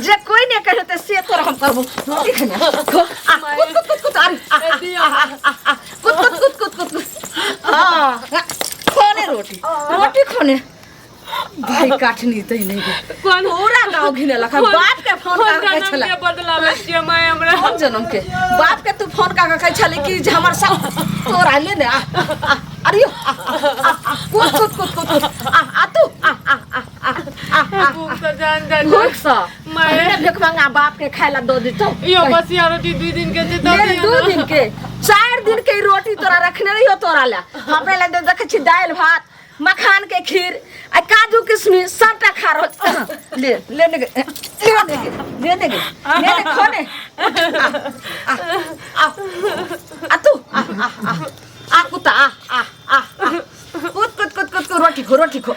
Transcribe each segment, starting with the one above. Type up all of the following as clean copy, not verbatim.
जे कोई नहीं कहते से तोरा हम करबो रोटी खाना खो कुत खोने रोटी रोटी खोने भाई काटनी तई नहीं कौन पूरा गांव घिने लखा बाप के फोन का के छला बदलावे छिए मैं हमरा कौन जन्म के बाप के तू फोन का के छले कि जे हमर सब तोरा ले ने अरे कुत आ तू भूख तो जान भूख सा मैं देख मंगा बाप के खाइला दो दी तो यो बसिया रोटी 2 दिन के जे 2 दिन के 4 दिन के रोटी तोरा रखने रही हो तोरा ला हमरा ला देख छी दाल भात मखान के खीर आ काजू किशमिश सबटा खा रहो ले खोने आ तू आ कुत्ता आ कुत रोटी खो रोटी खो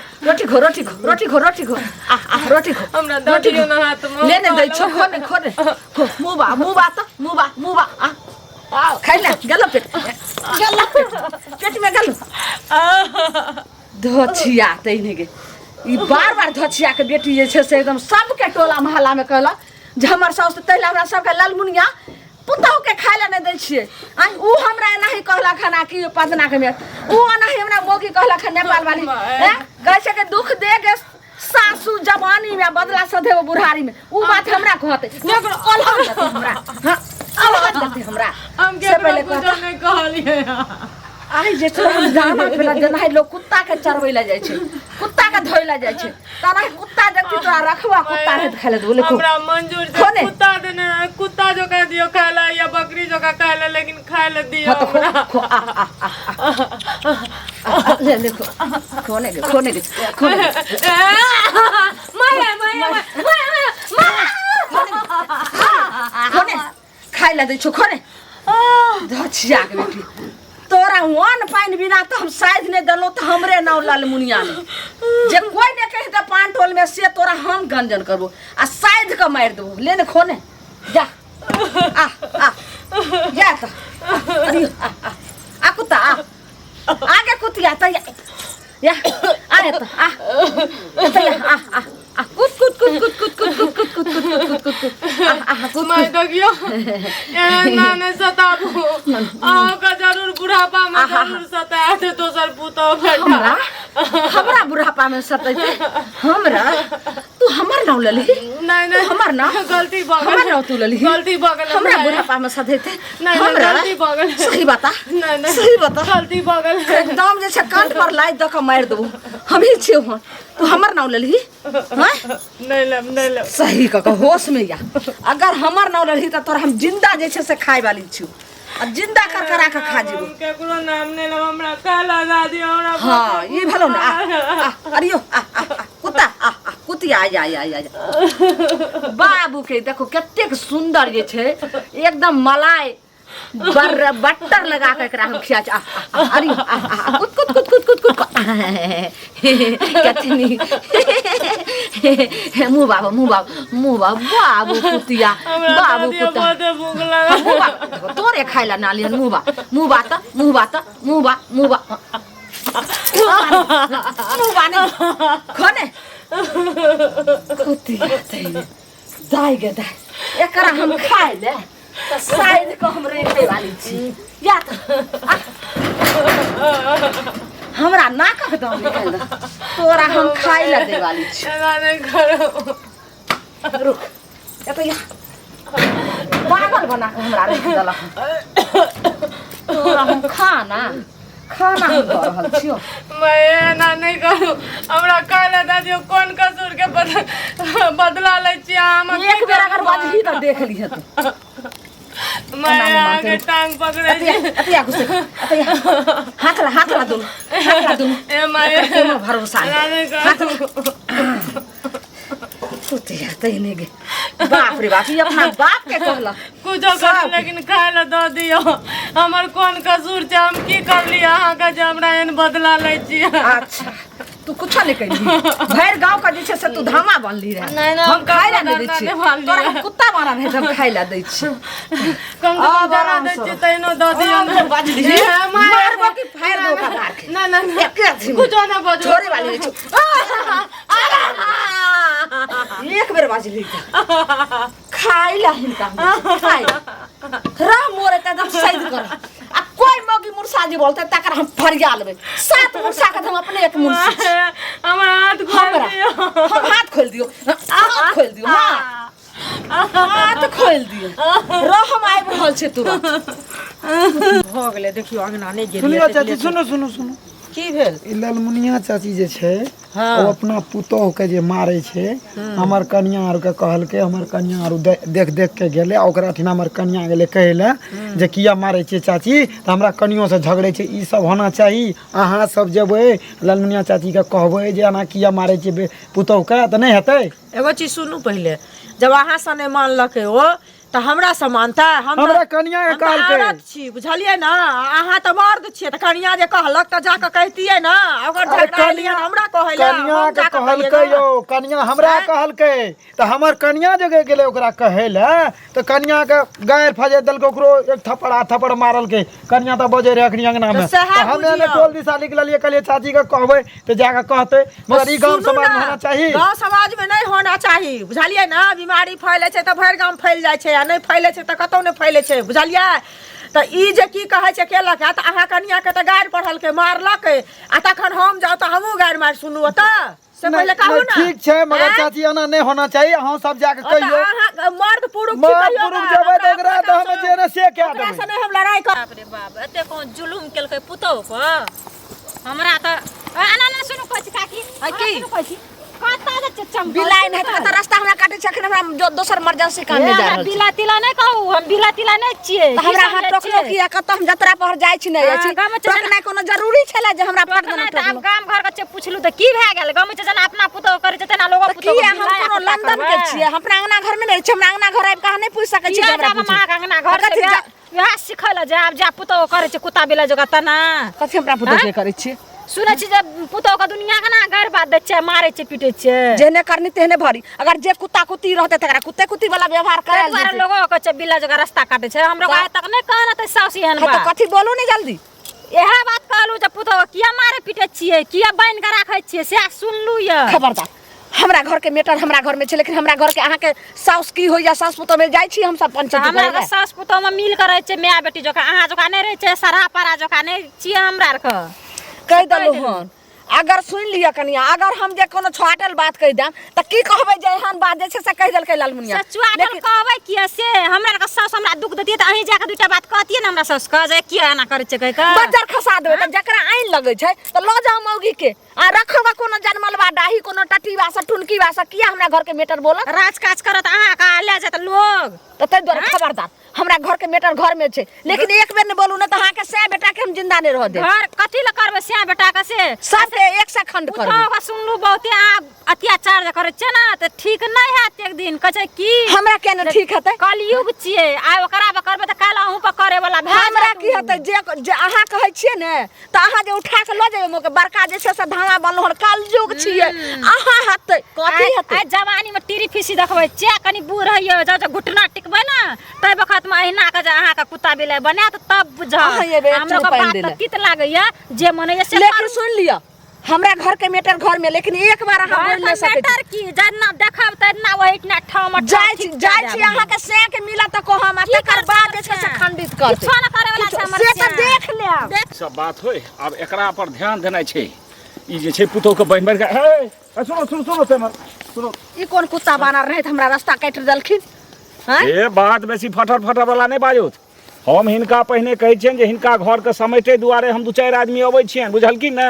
हमरा दटियो न हाथ में लेने दई छो खोने मुबा आ खाइला गलो पेट में गलो धोछिया तैने के ई बार धोछिया के बेटी जे छै से एकदम सबके टोला मोहल्ला में कहला जे हमर साउस तैला हमरा सबके लालमुनिया पुतौ के खाइला नै दै छियै आई ऊ हमरा एनाही कहला खाना कि पदना के में ऊ एनाही हमरा मोगी कहला खा नेपाल वाली हैं कहै छै के दुख दे गे सासू जवानी में बदला सधे वो बुढ़ारी में ऊ बात हमरा कहते लेकिन अलग देते हमरा हां अलग देते हमरा हम के पहले कुछ नहीं कहलिए आई जे छोरा हम गाना फेला जनाइ लोग कुत्ता के चरवैला जाय छै कुत्ता के धोइला जाय छै तना कुत्ता जति तोरा रखवा कुत्ता है खाइले बोले हमरा मंजूर छै कुत्ता देने कुत्ता जो कह दियो खाइला या बकरी जो का खाइला लेकिन खाइले दियो ले खोने के खोने खाइला दे छो खोने धछिया के बेटी तोरा वन पानी बिना तो हम शायद ने दलो तो हमरे नाव लालमुनिया में जे कोई ने कहि त पान टोल में से तोरा हम गंजन करबो आ शायद का मार देबो लेने खोने जा आ जा त आ कुत्ता आगे कुतिया त या अरे त आ कुत मैं दगियो ना ने सताबो आ का जरूर बुढ़ापा में जरूर सताए थे दोसर पुतो बेटा हमरा बुढ़ापा में सताइते हमरा तू हमर नाम लली नहीं हमर नाम गलती बगल हमर नाम तू लली गलती बगल हमरा बुढ़ापा में सताइते नहीं गलती बगल सही बता नहीं सही बता गलती बगल एकदम जैसे कान पर लाई द के मार देबो हम ही छियो हन तू हमर नाम लली हां नहीं ले सही क होश में या अगर हमर नाम लली त तोर हम जिंदा जैसे से खाए वाली छियो आ जिंदा कर करा के खा जेबो केकरो नाम ने लो हमरा काला दादी हमरा हां ये भलो ना अरियो कुत्ता कुतिया आ बाबू के देखो कतेक सुंदर जे छै एकदम मलाई बटर लगा के एकरा हम खिया छ अरे कुत कतनी मुंह बाबू बाबू कुतिया बाबू कुत्ता भूख लगा तोरे खाइला ना लियन मुंह बा नहीं खोने कुतिया तैने दाई गे दाई एकरा हम खाइ ले त शायद को हम रेखे वाली छी या हमरा नाक के दम निकल तोरा हम खाइ ला दे वाली छी एना नहीं करो रुक ए तो या पागल बना के हमरा रख देला तोरा हम खाना हम कर रहल छियो मैं ना नहीं करू हमरा काला दादियो कौन कसूर के बदला ले छी हम एक बेर अगर बाजही त देख ली तू मैं आगे टांग पकड़े अतिया गुस्से अतिया हाथ ला दूं ए माये कोनो भरोसा नहीं हाथ कुतिया तैने गे बाप रे बाप ये अपना बाप के कहला कुछ कर लेकिन खाए ला दो दियो हमर कौन कसूर छ हम की कर लिया अहाँ का जे हमरा एन बदला ले छी अच्छा तू कुछ नहीं कही भैर गांव का जे से तू धामा बनली रहे नहीं हम खाइ ला दे छी तोरा कुत्ता मारा है हम खाइ ला दे छी कम जरा दे छी तैनो दो दियो बाजली मारबो की फायर दो का मार के ना एक कुछ ना बजो छोरे वाली एक बेर बाज ली खाई ला हिनका खाई रा मोरे त एकदम सैद कर आ कोई मौगी मुर्सा जी बोलते तकर हम फरिया लेबे 7 मुर्सा के हम अपने एक मुर्सा हमर हाथ खोल दियो हम हाथ खोल दियो हाथ खोल दियो हाथ खोल दियो रो हम आइब रहल छै तुरंत भ गेलै देखियो अंगना नै गेलिए सुनियो चाची सुनो की भेल ई लालमुनिया चाची जे छै हाँ। ओ अपना पुतोह के जे मारे छै हमर कन्या आर के कहलकै हमर कन्या आर देख के गेले ओकरा ठिना हमर कन्या गेले कहले जे किया मारे छै चाची त हमरा कनियो से झगड़े छै ई सब होना चाही अहाँ सब जेबै लालमुनिया चाची के कहबै जे एना किया मारे छै पुतोह के त नहीं हेतै। एगो चीज सुनू पहले जब अहाँ से नहीं मानलकै ओ तो हमरा से मानता हमरा कन्या के कहलकै औरत छी बुझलिए ना अहाँ तो मर्द छिए त कन्या जे कहलक त जाके कहतिए ना ओकर झगड़ा लिया हमरा कहैला कन्या के कहलकै यो कन्या हमरा कहलकै त हमर कन्या जगह गेलै ओकरा कहैला त कन्या के गायर फजे देलकै ओकरो एक थप्पड़ मारलकै कन्या त बजे रे अखनी अंगना में त हमे ने टोल दिशा निकललिए कहलिए चाची के कहबै त जाके कहतै मगर ई गांव समाज में होना चाहिए गांव समाज में नहीं होना चाहिए बुझलिए ना बीमारी फैले छै त भर गांव फैल जाय छै नहीं फैले छै त कतौ नहीं फैले छै बुझलिए त ई जे की कहै छै केलक त अहाँ कन्या के त गायर पढ़ल के मारलक आ तखन हम जाउ त हमहू गायर मार सुनू त से पहले कहू ना ठीक छै मगर चाची एना नहीं होना चाहिए अहाँ सब जाके कहियो अहाँ मर्द पुरुष छी मर्द कहियो पुरुष जेबै त एकरा त हमे जे ने से कह देबै से नहीं हम लड़ाई कर बाप रे बाप एते कौन जुलुम केलकै पुतौह को हमरा त एना ना सुनु कहै छी काकी की सुनु कहै छी कता जे चम बिलाई नहीं त रास्ता हमरा काटे छै अखन हमरा जो दोसर इमरजेंसी काम में जा रहल छी बिला तिला नहीं कहू हम बिला तिला नहीं छिए त हमरा हाथ टोकलो कि कत हम यात्रा पर जाय छी नहीं अछि गाम में टोकना कोनो जरूरी छले जे हमरा पट देना त आब गाम घर के पुछलु त की भए गेल गाम में जना अपना पुतौह करे छै तना लोग की हम कोनो लंदन के छिए हमरा अंगना घर में नहीं छै हमरा अंगना घर आब कहां नहीं पूछ सकै छी हमरा पूछ अंगना घर से वह सिखल जे आब जा पुतौह करे छै कुत्ता बिला जगह तना कथि हमरा पुतौह के करै छी सुनै छी जे पुतौह के दुनिया के ना घर बात दै छै मारै छै पीटै छै जेने करनी तेने भरी अगर जे कुत्ता कुत्ती रहते तकरा कुत्ते कुत्ती वाला व्यवहार करे बार लोगो के छै बिला जगह रास्ता काटे छै हमरा को तक नहीं कहना त साउस एहन तो बा कथि बोलू नहीं जल्दी यह बात कहलू जे पुतौह किया मारे पीटे छिए किया बांध के राखै छिए से सुनलू य खबरदार हमरा घर के मेटर हमरा घर में छै लेकिन हमरा घर के अहाँ के साउस की होय या सास पुतौह में जाय छी हम सब पंचायत हमरा करे के सास पुतौह में मिल कर रहे छै माय बेटी जका अहाँ जका नहीं रहे छै सरा पारा जका नहीं छिए हमरा आर के कह दलु हन अगर सुन लिया कनिया अगर हम जे कोनो छाटल बात कह देम त की कहबै जे एहन बात जे छै से कह देलकै लालमुनिया सचुआटल कहबै किया से हमरा के सास हमरा दुख देतिए त अहीं जाके दुटा बात कहतिए न हमरा सास कह जे किया एना करे छै कह के बजर खसा देबै त जकरा आइन लगै छै त ल जाओ मौगी के आ रखबा कोनो जनमलवा डाही कोनो टटी वासा टुनकी वासा किया हमरा घर के मेटर बोलत राज काज करत अहाँ का ले जात लोग त तै द्वारा खबरदार हमरा घर के मेटर घर में छै लेकिन एक बेर ने बोलू न त अहाँ के से बेटा के हम जिंदा नहीं रह दे घर कथि ल करबे से बेटा के से सब के एक से खंड कर पुतौह का सुनलू बहुते आप अत्याचार जे करे छै ना त ठीक नहीं हैत एक दिन कहे छै की हमरा केना ठीक हेतै कलयुग छिए आ ओकरा बा करबे त काल अहू पर करे वाला भए हमरा की हेतै जे अहाँ कहै छियै ने त अहाँ जे उठा के ल जेबै मोके बड़का जे छै से धावा बनलो हन कलयुग छियै अहाँ हेतै कथि हेतै आ जवानी में टीरी फिसी देखबै चे कनी बूढ़ हइयो जा घुटना टिकबै ना तै वक्त में अहिना के जे अहाँ के कुत्ता बिलाई बनात तब बुझ अहाँ ये बे हमरा के बात त कित लागैया जे मने से लेकिन सुन लिया हमरा घर के मेटर घर में लेकिन एक बार अहाँ बोल नहीं सकै मैटर की जना देखब तना वहिना ठाम जाय छी अहाँ के से के मिला त को हम तकर बाद जे छै से खंडित कर किछो न करे वाला छै हमर से त देख लेब सब बात होय अब एकरा पर ध्यान देना छै ई जे छै पुतौह के बहिन के हे सुनो सुनो ई कोन कुत्ता बानर रहत हमरा रास्ता काट देलखिन हैं ए बात बेसी फटर वाला नहीं बाजोत हम हिनका पहिने कहै छियनि जे हिनका घर के समेटे दुआरे हम दू चारि आदमी अबै छियनि बुझलखिन ने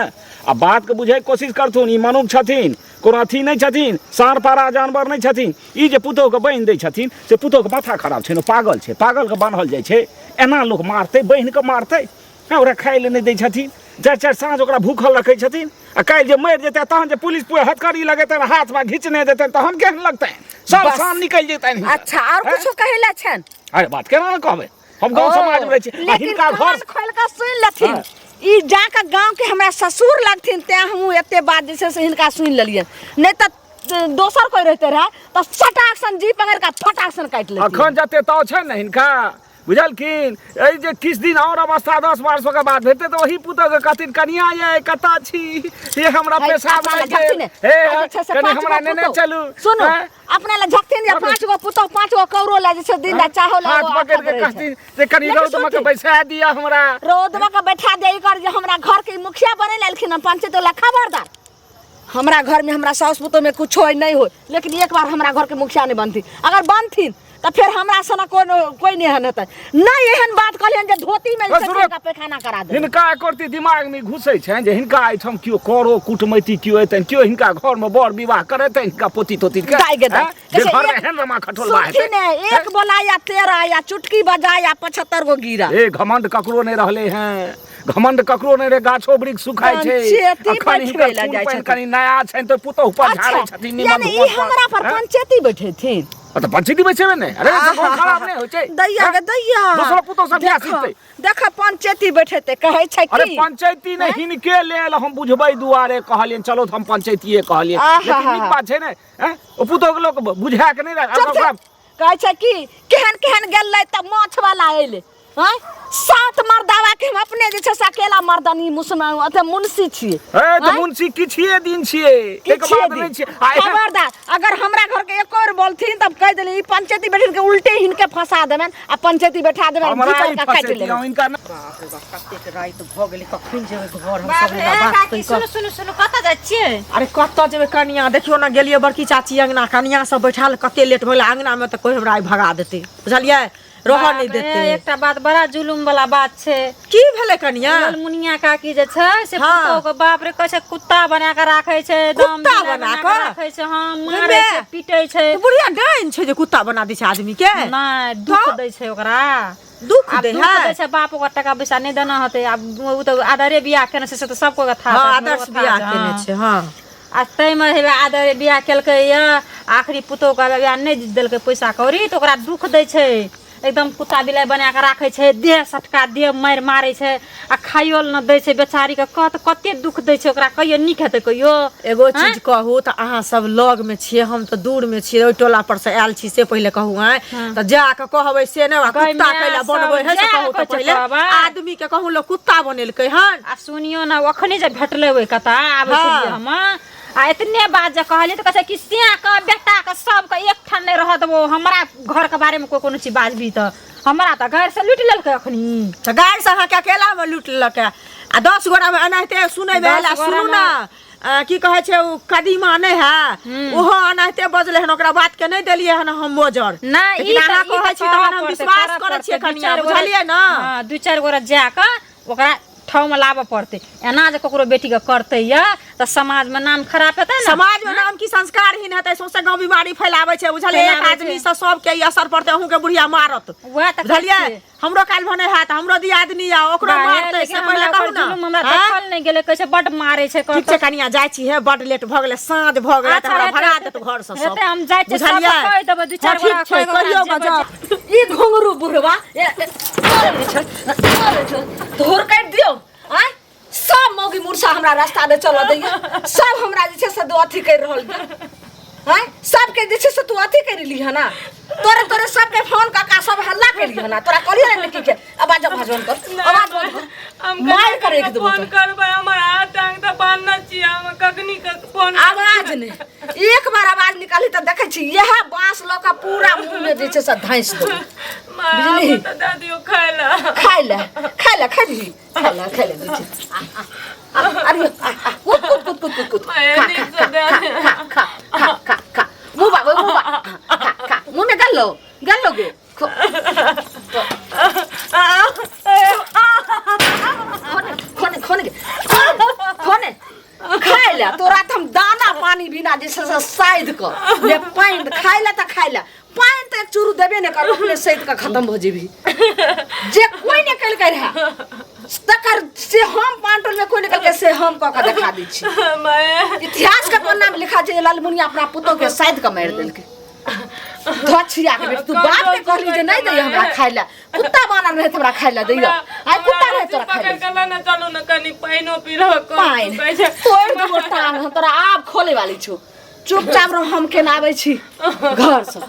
आ बात के बुझै के कोशिश करथुन ई मनुख छथिन कोनो अथी नहीं छथिन सार पारा जानवर नहीं छथिन ई जे पुतौह के बहिन दै छथिन से पुतौह के माथा खराब छै पागल छै पागल के बान्हल जाइ छै एना लोग मारतै बहिन के मारतै ओकरा खाय ले नहीं दै छथिन चारि साँझ ओकरा भूखल रखै छथिन आ काल्हि जे मरि जेतै तहन जे पुलिस पूरा हथकड़ी लगेतै हाथ में घिचने देतै तहन केहन लगतै सब शान निकल जेतै अच्छा और कुछ कहैला छन अरे बात केना न कहबै हम गांव समाज में रहै छी आ हिनका घर खोल के सुन लेथिन ई जाके गांव के हमरा ससुर लगथिन ते हम एते बात जे छै से हिनका सुन लेलियन नहीं त दोसर कोई रहते रहे त सटाक सन जी पकड़ के फटाक सन काट लेथिन अखन जते ताव छै ने हिनका बुझलखिन ए जे किस दिन और अवस्था 10 वर्षों के बाद हेते तो वही पुतो के कथिन कनिया ये कता छी ये हमरा पेशाब अपना लागे झकती ने। हे अच्छा से कनी पाँच हमरा गो नेने पुतौ। चलू सुनो हैं? अपना ला झकतीन या 5 गो पुतो 5 गो कौरो ला जे दिन दा चाहो ला हाथ पकड़ के कहती जे कनी लेकिन रौद में के सुनती। बैसा दिया हमरा रोदवा का बैठा दे कर जे हमरा घर के मुखिया बने लालखिन पंचायत वाला खबरदार हमरा घर में हमरा सास पुतो में कुछ होय नहीं हो लेकिन एक बार हमरा घर के मुखिया नहीं बनती अगर बनथिन तो फिर हमरा सना कोई नहीं हनत नहीं एहन बात कहलियन जे धोती में सुनो। का पैखाना करा दे हिनका एकोरती दिमाग में घुसे छै जे हिनका एठम कियो करो कुटमैती कियो एतन कियो हिनका घर में बर विवाह करेतै हिनका पोती तोती के दाई गे दाई। हैं? जे कैसे घर में एक- हेन रमा खटोलवा सुनथिन हेतै ने एक बोला या 13 या चुटकी बजा या 75 गो गिरा ए घमंड ककरो नहीं रहले हैं घमंड ककरो नहीं रे गाछो वृक्ष सुखाय छै पंचायती अखन हिनकर बैठबै ला खून जाइ पानि छथिन। कनी नया छै तो पुतो ऊपर झाड़ै छथिन निमन यानी ई भोर पर। हमरा पर हैं? पंचायती बैठेथिन तो पंचायती बैठेबे नहीं अरे से कोन खराब नहीं होय छै दैया हैं? गे दैया दूसरा पुतो सब क्या देखो, सीखतै देखो पंचायती बैठेते कहै छै अरे की पंचायती ने हिनके लेल हम बुझबै दुआरे कहलियन चलो हम पंचायतीये कहलियन आहा, लेकिन नीक बात छै ने हैं ओ पुतो के लोग बुझा के नहीं रह चुप चुप कहै छै की केहन केहन गेलै त माछ वाला एले हैं 7 मर्दावा के हम अपने जे छै से अकेला मर्दानी मुसलमान अथे मुंशी छियै ए तो हैं? मुंशी किछिए दिन छिए एक किछिए बात दिन। नहीं छिए आ एहन- खबरदार अगर हमरा घर के एक और बोलथिन तब कह देली ई पंचायती बैठन के उल्टे हिनके फंसा देबन आ पंचायती बैठा देबन हमरा जीतल ई का काट फंसे लेबन दियौ इनका न- कतेक रात भ गेलै कखन जेबै घर हम बाप सब रे बात काकी कहि सुनु सुनु कतऽ जाइ छियै अरे कतऽ जेबै कनिया देखियो ना गेलियै बड़की चाची अंगना कनिया सब बैठाल कते लेट भेलै अंगना में तऽ कोई हमरा आइ भगा देतै बुझलियै रहऽ नहि बाप रे, देतै एकटा बात बड़ा जुलुम वाला बात छै की भेलै कनिया मुनिया काकी जे छै से हाँ। पुतोह के बाप रे कहै छै कुत्ता बना के राखै छै दम कुत्ता बिलाइ बना के कऽ? राखै छै हाँ मारै बे। छै पीटै छै तऽ बुढ़िया डाइन छै जे कुत्ता बना दै छै आदमी के नहि दुख तऽ? दै छै ओकरा दुख आब दै दुख है दै छै बाप ओकर टाका पैसा नहि देना होतै आब ओ तऽ आदरे बियाह केने छै से तऽ सबको के था हाँ छै, आदर्श हमरो बियाह था केने हाँ। छै हाँ आ ताहिमे हेबे आदरे बियाह केलकै यऽ आखिरी पुतोह के बियाह नहि देलकै पैसा कौड़ी तऽ ओकरा दुख दै छै एकदम कुत्ता बिलाइ बना के राखै छै देह सटका देह मारि मारै छै आ खाइयो ल न दै छै बेचारी के कते दुख दै छै ओकरा कहियो नीक हेतै कहियो एगो हैं? चीज कहू तऽ अहाँ सब लग में छियै हम तऽ दूर में छियै ओइ टोला पर से आयल छी से पहिले कहू हैं तऽ जाके कहबै से नहि गै कुत्ता माय कैला सब बनबै है से जाके कहू तऽ कहै छै पहिले कहबै। आदमी के कहू लोग कुत्ता बनेलकै हन आ सुनियो ना अखने जे भेटले ओइ कता आबै हाँ। छलियै हम आ इतने बात जे कहलियै तऽ कहै छै कि सिया के बेटा के सब के एक ठान नहि रह देबो हमरा घर के बारे में कोई कोनो चीज बाजबी तऽ हमरा तऽ घर से लूटि लेलकै अखनी तऽ गाड़ी से अहाँके अकेला में लूट लेलकै आ 10 गोरा में एनाहिते सुनै 10 बेला गोरा सुनू में- ना की कहै छै उ कदीमा नहि है ओहो एनाहिते बजलै हन ओकरा बात के नहि देलियै हन हम मोजर नहीं लेकिन अहाँ कहै छी तहन हम विश्वास करै छियै कनिया बुझलियै ना हां 2-4 गोरा जाके ओकरा ठाव में लाबऽ पड़तै एना जे ककरो बेटी के करतै या तऽ समाज में नाम खराब हेतै ना समाज में नाम की संस्कारहीन हेतै सौंसे गाँव बीमारी फैलाबै छै बुझलियै एक फैलाबै आदमी छै। से सबके ई असर पड़तै अहूँ के बुढ़िया मारत वएह तऽ बुझलियै कहै छियै। हमरो काल्हि भने हैत हमरो दियादनी आ ओकरो मारतै से पहिले कहू ना हमरा हैं? देखल नहि गेलै कहै छै बड मारै छै ठीक छै कनिया जाइ छी हे बड लेट भऽ गेलै साँझ भऽ गेलै तऽ हमरा भगा देत घर से सब हेतै हम जाइ छी सब बुझलियै कहि देबै 2-4 हाँ, गोरा ठीक छै कहियो बजा ई घुंगरू बुढ़वा धोर काट दियो आय सब मौगी मुर्सा हमरा रास्ता दे चलो दैया सब हमरा जे छै से दो अथी कर रहल आय सबके जे छै से तू अथी कर ली है ना तोरे तोरे सबके फोन काका सब हल्ला कर ली है ना तोरा कहलिए ना कि के आवाज भजन कर आवाज बंद कर मार कर एक दो फोन करबै हमर हाथ टांग त बांधना छी हम कखनी के फोन आवाज ने एक बार आवाज निकाली त देखे छी यह बांस ल के पूरा मुंह में जे छै से धांस दो माय त दे दियो खाइला खाइ ले खा दी खा ले दीजिए अरे कूद कूद कूद कूद कूद खा मुंह बाबू खा मुंह में गल लो गो खोने खाइ ले तोरा त हम दाना पानी बिना जे छै से साइद क ले पानि खाइ ले त खाइ ले पानि त एक चूरू देबे ने कर अपने सैद के खत्म हो जेबी जे कोई ने कल कर है तकर से हम पांटोल में कोई निकल के से हम क के दिखा दै छी माय इतिहास के पन्ना में लिखा छै लालमुनिया अपना पुतो के साइद के मार देलकै धछिया के बेटी तू बाप के कहली जे नहीं दैया हमरा खाइ ले कुत्ता बनल रहे हमरा खाइ ले दैया आइ कुत्ता रहे तोरा खाइ ले पकड़ के ना चलो ना कनी पाइनो पी लो पाइन तोड़ देबो टांग हम तोरा आब खोले वाली छौ चुपचाप रह हम केना आबै छी घर से